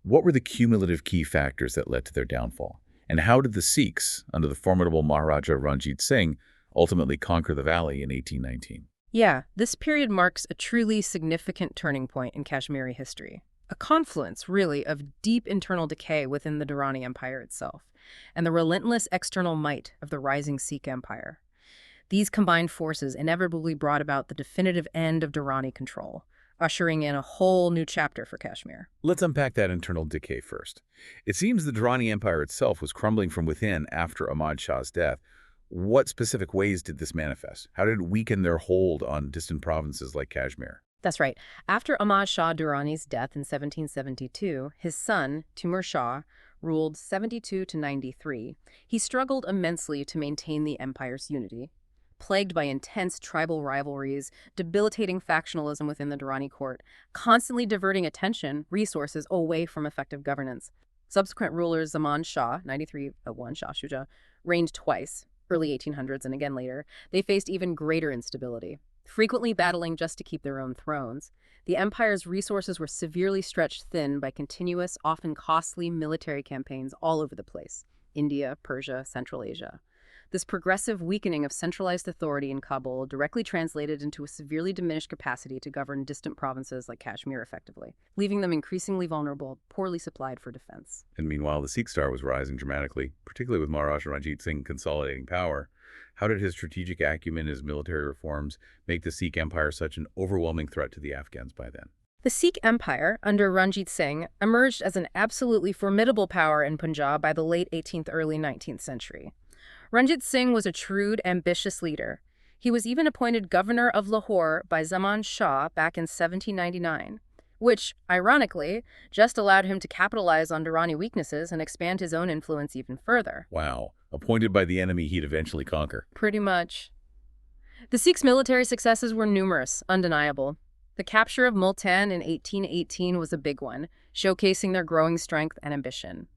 What were the cumulative key factors that led to their downfall? And how did the Sikhs, under the formidable Maharaja Ranjit Singh, ultimately conquer the valley in 1819? Yeah, this period marks a truly significant turning point in Kashmiri history. A confluence, really, of deep internal decay within the Durrani Empire itself, and the relentless external might of the rising Sikh Empire. These combined forces inevitably brought about the definitive end of Durrani control, ushering in a whole new chapter for Kashmir. Let's unpack that internal decay first. It seems the Durrani Empire itself was crumbling from within after Ahmad Shah's death. What specific ways did this manifest? How did it weaken their hold on distant provinces like Kashmir? That's right. After Ahmad Shah Durrani's death in 1772, his son, Timur Shah, ruled 72 to 93. He struggled immensely to maintain the empire's unity. Plagued by intense tribal rivalries, debilitating factionalism within the Durrani court, constantly diverting attention, resources away from effective governance. Subsequent rulers Zaman Shah, 93-1 Shah Shuja, reigned twice, early 1800s and again later. They faced even greater instability, frequently battling just to keep their own thrones. The empire's resources were severely stretched thin by continuous, often costly military campaigns all over the place: India, Persia, Central Asia. This progressive weakening of centralized authority in Kabul directly translated into a severely diminished capacity to govern distant provinces like Kashmir effectively, leaving them increasingly vulnerable, poorly supplied for defense. And meanwhile, the Sikh star was rising dramatically, particularly with Maharaja Ranjit Singh consolidating power. How did his strategic acumen and his military reforms make the Sikh Empire such an overwhelming threat to the Afghans by then? The Sikh Empire, under Ranjit Singh, emerged as an absolutely formidable power in Punjab by the late 18th, early 19th century. Ranjit Singh was a shrewd, ambitious leader. He was even appointed governor of Lahore by Zaman Shah back in 1799, which, ironically, just allowed him to capitalize on Durrani weaknesses and expand his own influence even further. Wow. Appointed by the enemy he'd eventually conquer. Pretty much. The Sikhs' military successes were numerous, undeniable. The capture of Multan in 1818 was a big one, showcasing their growing strength and ambition.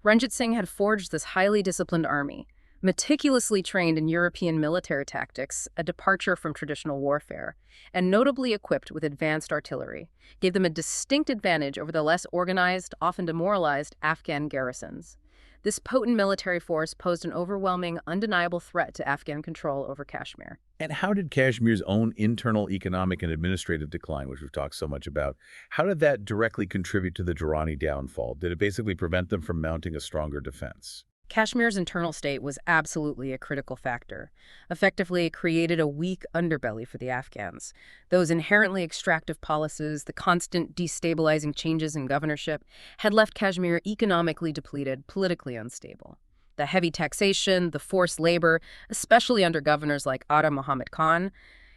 Ranjit Singh had forged this highly disciplined army, meticulously trained in European military tactics, a departure from traditional warfare, and notably equipped with advanced artillery, gave them a distinct advantage over the less organized, often demoralized Afghan garrisons. This potent military force posed an overwhelming, undeniable threat to Afghan control over Kashmir. And how did Kashmir's own internal economic and administrative decline, which we've talked so much about, how did that directly contribute to the Durrani downfall? Did it basically prevent them from mounting a stronger defense? Kashmir's internal state was absolutely a critical factor. Effectively, it created a weak underbelly for the Afghans. Those inherently extractive policies, the constant destabilizing changes in governorship, had left Kashmir economically depleted, politically unstable. The heavy taxation, the forced labor, especially under governors like Ata Muhammad Khan,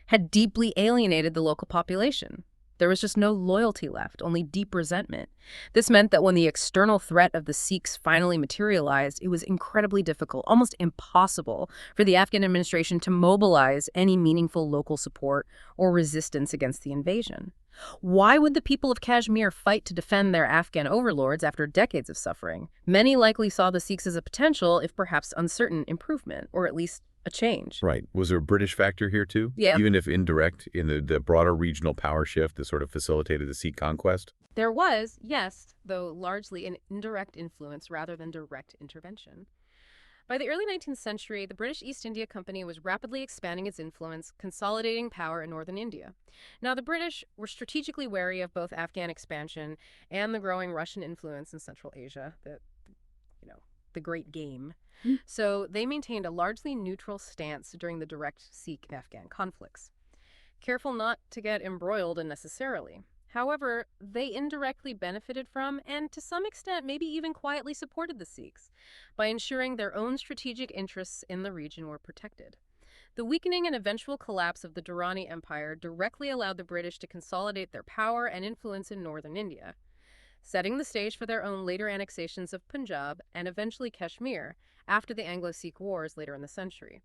had deeply alienated the local population. There was just no loyalty left, only deep resentment. This meant that when the external threat of the Sikhs finally materialized, it was incredibly difficult, almost impossible, for the Afghan administration to mobilize any meaningful local support or resistance against the invasion. Why would the people of Kashmir fight to defend their Afghan overlords after decades of suffering? Many likely saw the Sikhs as a potential, if perhaps uncertain, improvement, or at least a change. Right. Was there a British factor here too? Yeah. Even if indirect, in the broader regional power shift that sort of facilitated the Sikh conquest? There was, yes, though largely an indirect influence rather than direct intervention. By the early 19th century, the British East India Company was rapidly expanding its influence, consolidating power in northern India. Now, the British were strategically wary of both Afghan expansion and the growing Russian influence in Central Asia, the great game. So they maintained a largely neutral stance during the direct Sikh-Afghan conflicts, careful not to get embroiled unnecessarily. However, they indirectly benefited from, and to some extent maybe even quietly supported the Sikhs, by ensuring their own strategic interests in the region were protected. The weakening and eventual collapse of the Durrani Empire directly allowed the British to consolidate their power and influence in northern India. setting the stage for their own later annexations of Punjab and eventually Kashmir after the Anglo-Sikh Wars later in the century.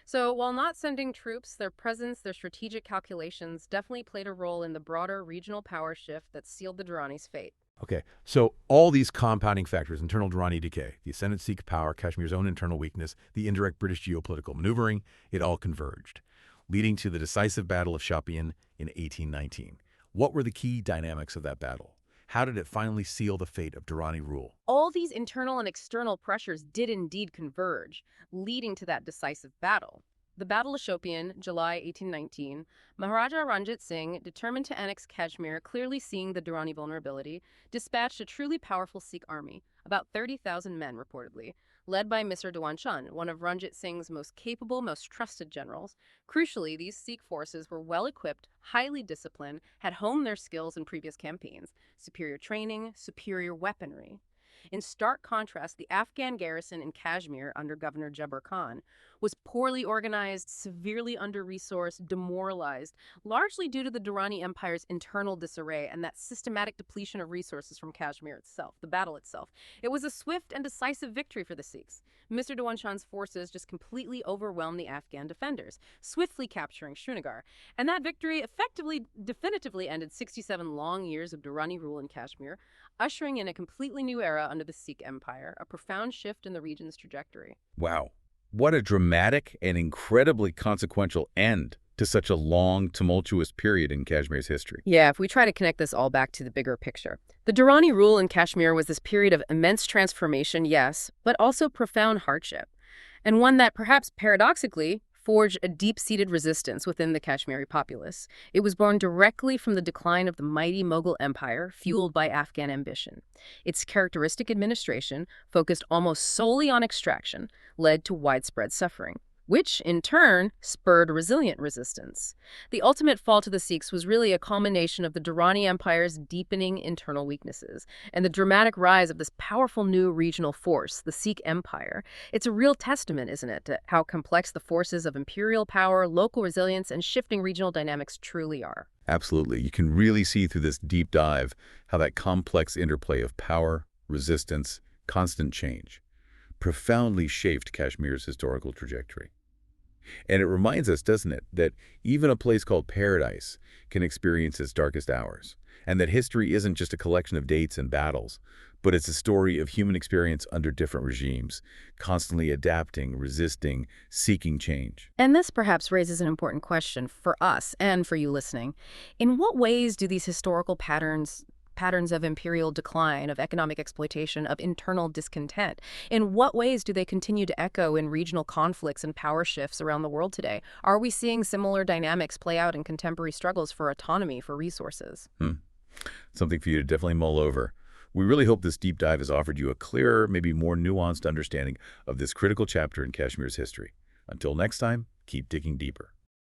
So while not sending troops, their presence, their strategic calculations definitely played a role in the broader regional power shift that sealed the Durrani's fate. Okay, so all these compounding factors, internal Durrani decay, the ascendant Sikh power, Kashmir's own internal weakness, the indirect British geopolitical maneuvering, it all converged, leading to the decisive Battle of Shopian in 1819. What were the key dynamics of that battle? How did it finally seal the fate of Durrani rule? All these internal and external pressures did indeed converge, leading to that decisive battle. The Battle of Shopian, July 1819, Maharaja Ranjit Singh, determined to annex Kashmir, clearly seeing the Durrani vulnerability, dispatched a truly powerful Sikh army, about 30,000 men reportedly, led by Mr. Jawansher, one of Ranjit Singh's most capable, most trusted generals. Crucially, these Sikh forces were well-equipped, highly disciplined, had honed their skills in previous campaigns, superior training, superior weaponry. In stark contrast, the Afghan garrison in Kashmir under Governor Jabbar Khan was poorly organized, severely under-resourced, demoralized, largely due to the Durrani Empire's internal disarray and that systematic depletion of resources from Kashmir itself, the battle itself. It was a swift and decisive victory for the Sikhs. Mr. Jawansher's forces just completely overwhelmed the Afghan defenders, swiftly capturing Srinagar. And that victory definitively ended 67 long years of Durrani rule in Kashmir, ushering in a completely new era under the Sikh Empire, a profound shift in the region's trajectory. Wow. What a dramatic and incredibly consequential end to such a long, tumultuous period in Kashmir's history. Yeah, if we try to connect this all back to the bigger picture. The Durrani rule in Kashmir was this period of immense transformation, yes, but also profound hardship, and one that perhaps paradoxically forged a deep-seated resistance within the Kashmiri populace. It was born directly from the decline of the mighty Mughal Empire, fueled by Afghan ambition. Its characteristic administration, focused almost solely on extraction, led to widespread suffering, which, in turn, spurred resilient resistance. The ultimate fall to the Sikhs was really a culmination of the Durrani Empire's deepening internal weaknesses and the dramatic rise of this powerful new regional force, the Sikh Empire. It's a real testament, isn't it, to how complex the forces of imperial power, local resilience, and shifting regional dynamics truly are. Absolutely. You can really see through this deep dive how that complex interplay of power, resistance, constant change profoundly shaped Kashmir's historical trajectory. And it reminds us, doesn't it, that even a place called paradise can experience its darkest hours, and that history isn't just a collection of dates and battles, but it's a story of human experience under different regimes, constantly adapting, resisting, seeking change. And this perhaps raises an important question for us and for you listening. In what ways do these historical patterns of imperial decline, of economic exploitation, of internal discontent, in what ways do they continue to echo in regional conflicts and power shifts around the world today? Are we seeing similar dynamics play out in contemporary struggles for autonomy, for resources? Something for you to definitely mull over. We really hope this deep dive has offered you a clearer, maybe more nuanced understanding of this critical chapter in Kashmir's history. Until next time, keep digging deeper.